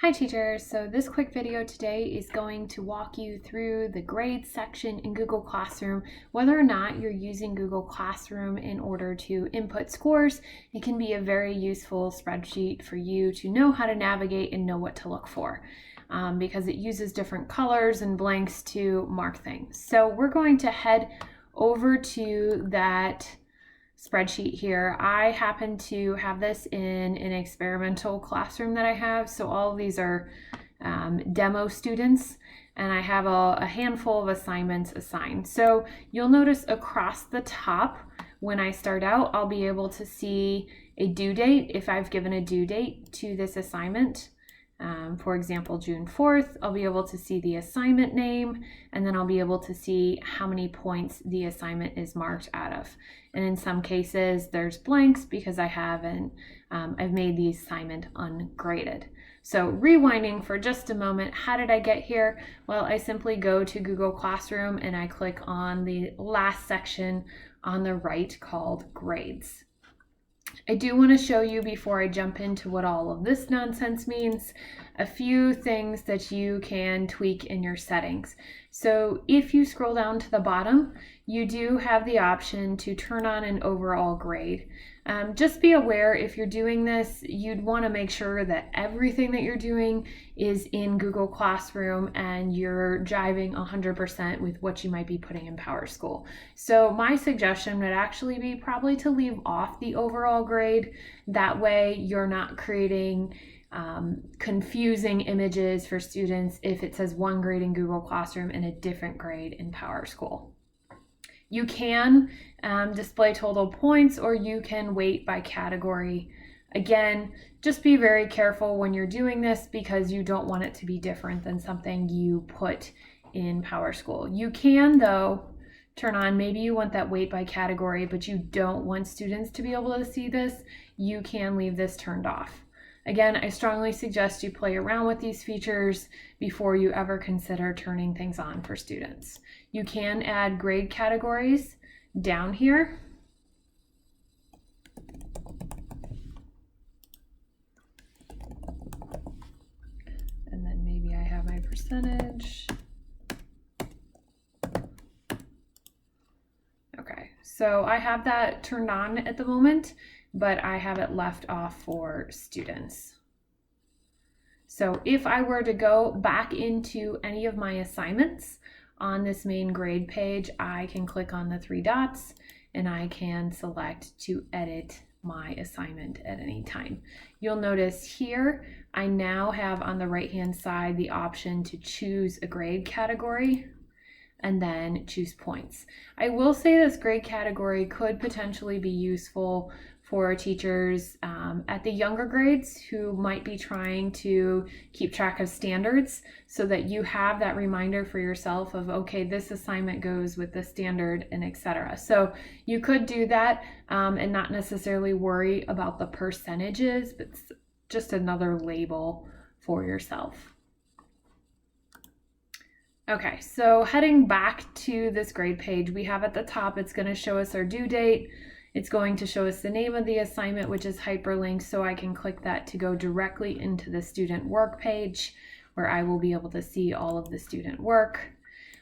Hi teachers, so this quick video today is going to walk you through the grades section in Google Classroom. Whether or not you're using Google Classroom in order to input scores, it can be a very useful spreadsheet for you to know how to navigate and know what to look for because it uses different colors and blanks to mark things. So we're going to head over to that spreadsheet here. I happen to have this in an experimental classroom that I have. So all of these are demo students, and I have a handful of assignments assigned. So you'll notice across the top, when I start out, I'll be able to see a due date if I've given a due date to this assignment. For example, June 4th, I'll be able to see the assignment name, and then I'll be able to see how many points the assignment is marked out of. And in some cases, there's blanks because I've made the assignment ungraded. So rewinding for just a moment, how did I get here? Well, I simply go to Google Classroom and I click on the last section on the right called Grades. I do want to show you, before I jump into what all of this nonsense means, a few things that you can tweak in your settings. So if you scroll down to the bottom, you do have the option to turn on an overall grade. Just be aware, if you're doing this, you'd want to make sure that everything that you're doing is in Google Classroom and you're jiving 100% with what you might be putting in PowerSchool. So my suggestion would actually be probably to leave off the overall grade. That way you're not creating confusing images for students if it says one grade in Google Classroom and a different grade in PowerSchool. You can display total points, or you can weight by category. Again, just be very careful when you're doing this because you don't want it to be different than something you put in PowerSchool. You can, though, turn on, maybe you want that weight by category, but you don't want students to be able to see this. You can leave this turned off. Again, I strongly suggest you play around with these features before you ever consider turning things on for students. You can add grade categories down here. And then maybe I have my percentage. Okay, so I have that turned on at the moment, but I have it left off for students. So if I were to go back into any of my assignments on this main grade page, I can click on the three dots and I can select to edit my assignment at any time. You'll notice here, I now have on the right-hand side the option to choose a grade category and then choose points. I will say this grade category could potentially be useful for teachers at the younger grades who might be trying to keep track of standards, so that you have that reminder for yourself of, okay, this assignment goes with the standard, and etc. So you could do that and not necessarily worry about the percentages, but it's just another label for yourself. Okay, so heading back to this grade page, we have at the top, it's going to show us our due date. It's going to show us the name of the assignment, which is hyperlinked, so I can click that to go directly into the student work page, where I will be able to see all of the student work.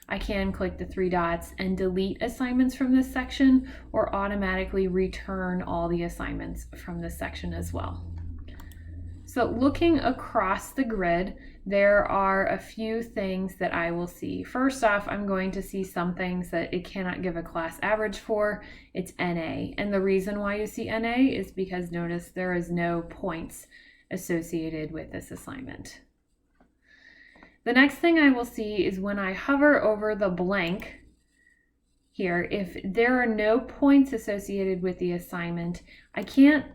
I can click the three dots and delete assignments from this section, or automatically return all the assignments from this section as well. So looking across the grid, there are a few things that I will see. First off, I'm going to see some things that it cannot give a class average for. It's NA. And the reason why you see NA is because notice there is no points associated with this assignment. The next thing I will see is when I hover over the blank here, if there are no points associated with the assignment, I can't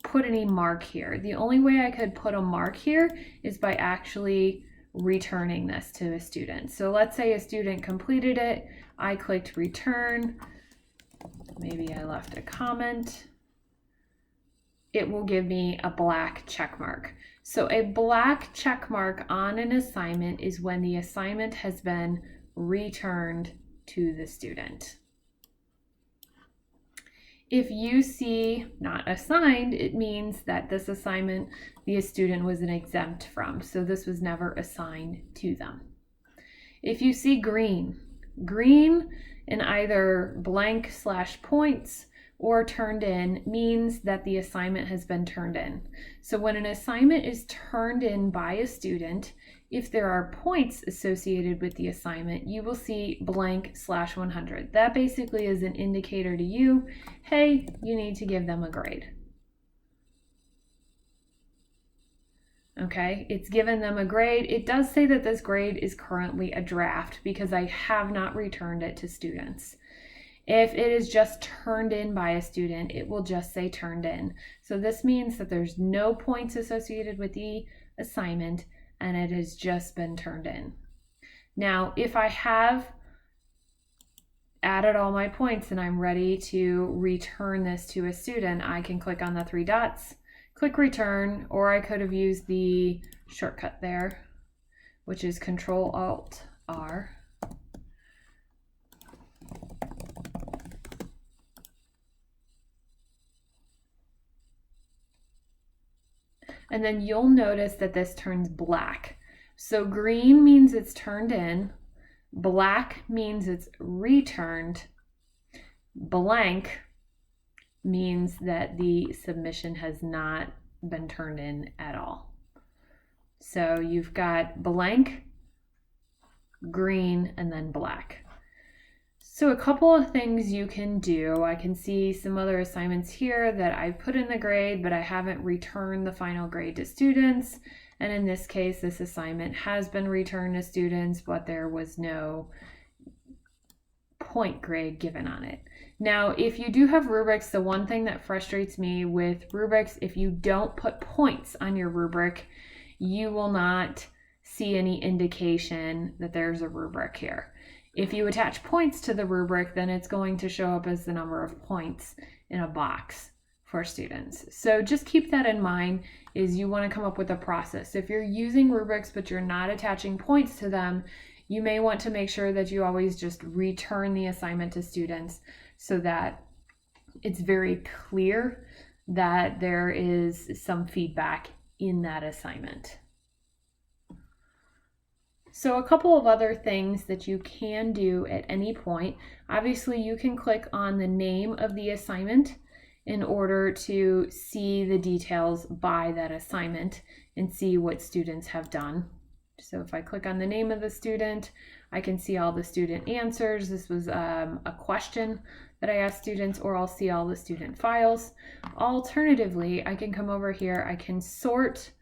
put any mark here. The only way I could put a mark here is by actually returning this to a student. So let's say a student completed it, I clicked return, maybe I left a comment, it will give me a black check mark. So a black check mark on an assignment is when the assignment has been returned to the student. If you see not assigned, it means that this assignment the student was an exempt from, so this was never assigned to them. If you see green in either blank/points or turned in means that the assignment has been turned in. So when an assignment is turned in by a student, if there are points associated with the assignment, you will see blank/100. That basically is an indicator to you, hey, you need to give them a grade. Okay, it's given them a grade. It does say that this grade is currently a draft because I have not returned it to students. If it is just turned in by a student, it will just say turned in. So this means that there's no points associated with the assignment and it has just been turned in. Now, if I have added all my points and I'm ready to return this to a student, I can click on the 3 dots, click return, or I could have used the shortcut there, which is Control-Alt-R. And then you'll notice that this turns black. So green means it's turned in, black means it's returned, blank means that the submission has not been turned in at all. So you've got blank, green, and then black. So a couple of things you can do. I can see some other assignments here that I put in the grade, but I haven't returned the final grade to students. And in this case, this assignment has been returned to students, but there was no point grade given on it. Now, if you do have rubrics, the one thing that frustrates me with rubrics, if you don't put points on your rubric, you will not see any indication that there's a rubric here. If you attach points to the rubric, then it's going to show up as the number of points in a box for students. So just keep that in mind, is you want to come up with a process. If you're using rubrics but you're not attaching points to them, you may want to make sure that you always just return the assignment to students so that it's very clear that there is some feedback in that assignment. So a couple of other things that you can do at any point. Obviously, you can click on the name of the assignment in order to see the details by that assignment and see what students have done. So if I click on the name of the student, I can see all the student answers. This was a question that I asked students, or I'll see all the student files. Alternatively, I can come over here, I can sort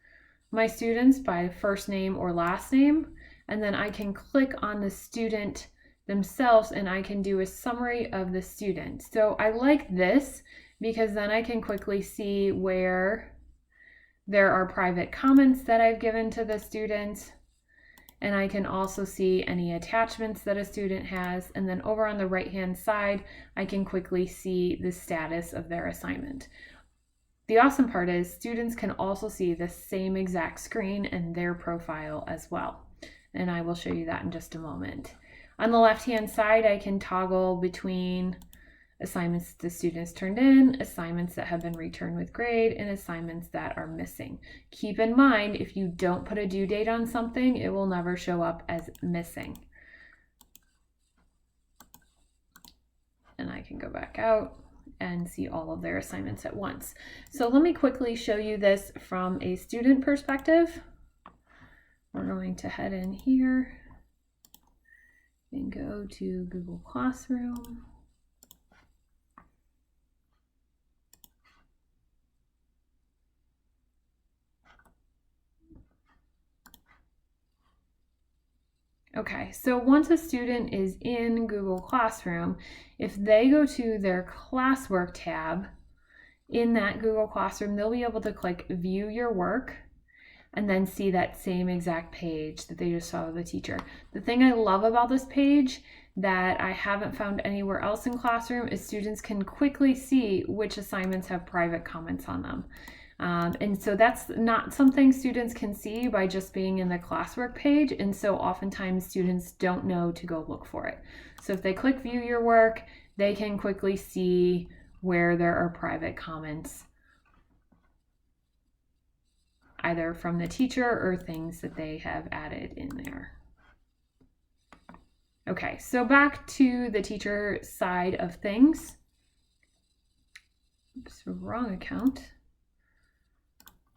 my students by first name or last name, and then I can click on the student themselves and I can do a summary of the student. So I like this because then I can quickly see where there are private comments that I've given to the student, and I can also see any attachments that a student has. And then over on the right hand side, I can quickly see the status of their assignment. The awesome part is students can also see the same exact screen and their profile as well. And I will show you that in just a moment. On the left-hand side, I can toggle between assignments the students turned in, assignments that have been returned with grade, and assignments that are missing. Keep in mind, if you don't put a due date on something, it will never show up as missing. And I can go back out and see all of their assignments at once. So let me quickly show you this from a student perspective. We're going to head in here and go to Google Classroom. Okay, so once a student is in Google Classroom, if they go to their classwork tab in that Google Classroom, they'll be able to click View Your Work and then see that same exact page that they just saw of the teacher. The thing I love about this page that I haven't found anywhere else in Classroom is students can quickly see which assignments have private comments on them. And so that's not something students can see by just being in the classwork page, and so oftentimes students don't know to go look for it. So if they click View Your Work, they can quickly see where there are private comments, either from the teacher or things that they have added in there. Okay, so back to the teacher side of things. Oops, wrong account.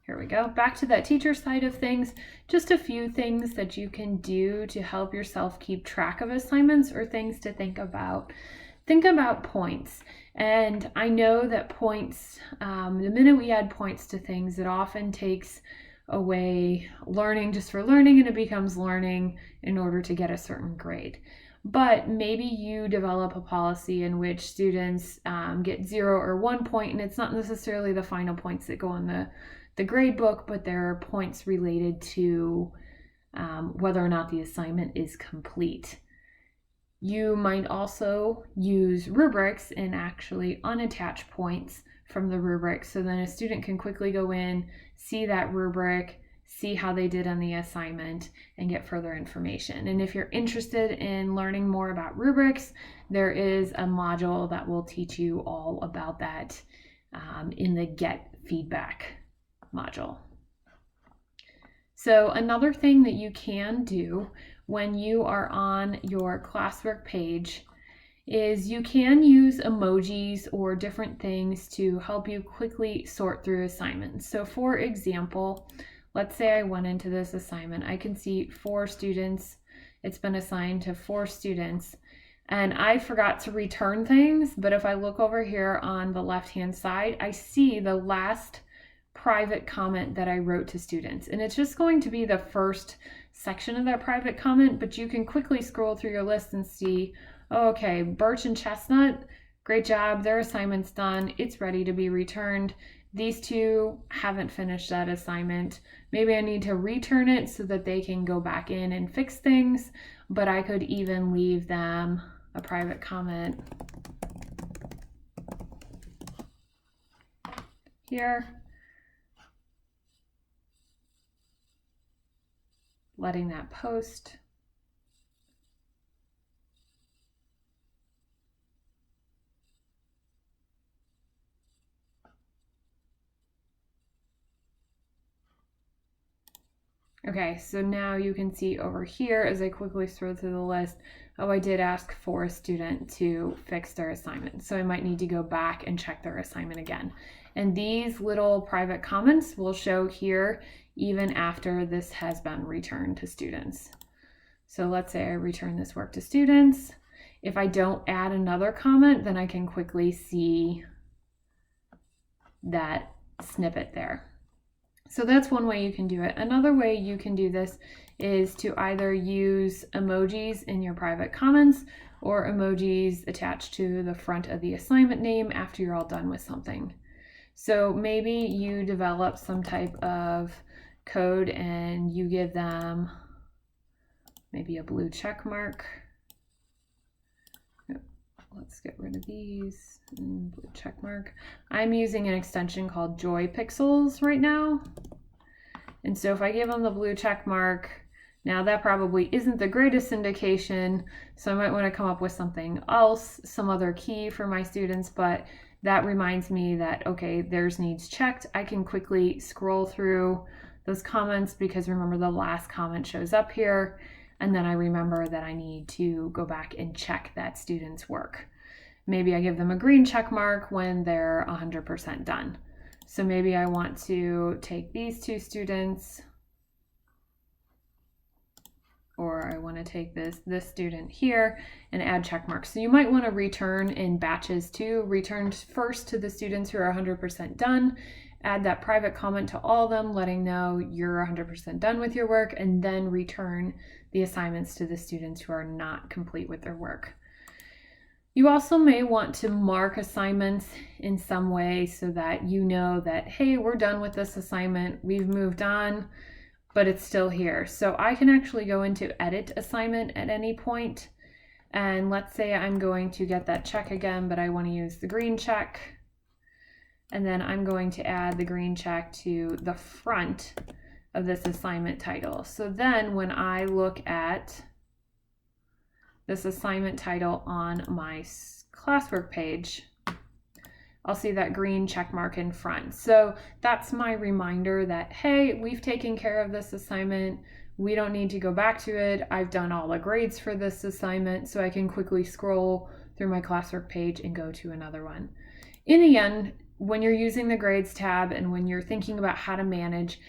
Here we go. Back to that teacher side of things. Just a few things that you can do to help yourself keep track of assignments or things to think about. Think about points. And I know that points, the minute we add points to things, it often takes away learning just for learning, and it becomes learning in order to get a certain grade. But maybe you develop a policy in which students get 0 or 1 point, and it's not necessarily the final points that go in the grade book, but there are points related to whether or not the assignment is complete. You might also use rubrics and actually unattach points from the rubric, so then a student can quickly go in, see that rubric, see how they did on the assignment, and get further information. And if you're interested in learning more about rubrics, there is a module that will teach you all about that in the Get Feedback module. So another thing that you can do when you are on your classwork page is you can use emojis or different things to help you quickly sort through assignments. So for example, let's say I went into this assignment. I can see 4 students. It's been assigned to 4 students. And I forgot to return things, but if I look over here on the left-hand side, I see the last private comment that I wrote to students. And it's just going to be the first section of that private comment, but you can quickly scroll through your list and see, oh, okay, Birch and Chestnut, great job, their assignment's done, it's ready to be returned. These 2 haven't finished that assignment. Maybe I need to return it so that they can go back in and fix things, but I could even leave them a private comment here, letting that post. Okay, so now you can see over here as I quickly scroll through the list, oh, I did ask for a student to fix their assignment. So I might need to go back and check their assignment again. And these little private comments will show here even after this has been returned to students. So let's say I return this work to students. If I don't add another comment, then I can quickly see that snippet there. So that's one way you can do it. Another way you can do this is to either use emojis in your private comments or emojis attached to the front of the assignment name after you're all done with something. So maybe you develop some type of code and you give them maybe a blue check mark. Let's get rid of these and blue check mark. I'm using an extension called Joy Pixels right now. And so if I give them the blue check mark, now that probably isn't the greatest indication. So I might want to come up with something else, some other key for my students, but that reminds me that, okay, theirs needs checked. I can quickly scroll through those comments because remember the last comment shows up here. And then I remember that I need to go back and check that student's work. Maybe I give them a green check mark when they're 100% done. So maybe I want to take these 2 students, or I want to take this student here and add check marks. So you might want to return in batches too. Return first to the students who are 100% done, add that private comment to all of them, letting know you're 100% done with your work, and then return the assignments to the students who are not complete with their work. You also may want to mark assignments in some way so that you know that, hey, we're done with this assignment, we've moved on, but it's still here. So I can actually go into edit assignment at any point, and let's say I'm going to get that check again, but I want to use the green check, and then I'm going to add the green check to the front of this assignment title. So then when I look at this assignment title on my classwork page, I'll see that green check mark in front. So that's my reminder that, hey, we've taken care of this assignment. We don't need to go back to it. I've done all the grades for this assignment, so I can quickly scroll through my classwork page and go to another one. In the end, when you're using the grades tab and when you're thinking about how to manage,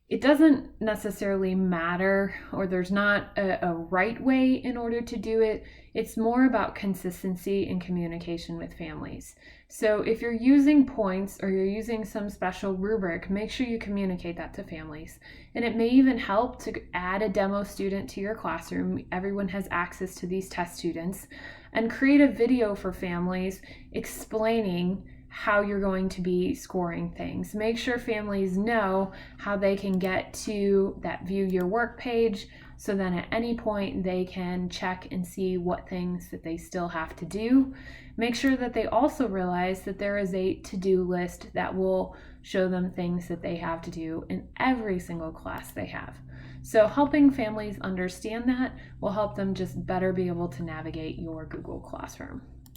it doesn't necessarily matter, or there's not a right way in order to do it. It's more about consistency and communication with families. So if you're using points or you're using some special rubric, make sure you communicate that to families. And it may even help to add a demo student to your classroom. Everyone has access to these test students, and create a video for families explaining how you're going to be scoring things. Make sure families know how they can get to that view your work page, so then at any point they can check and see what things that they still have to do. Make sure that they also realize that there is a to-do list that will show them things that they have to do in every single class they have. So helping families understand that will help them just better be able to navigate your Google Classroom.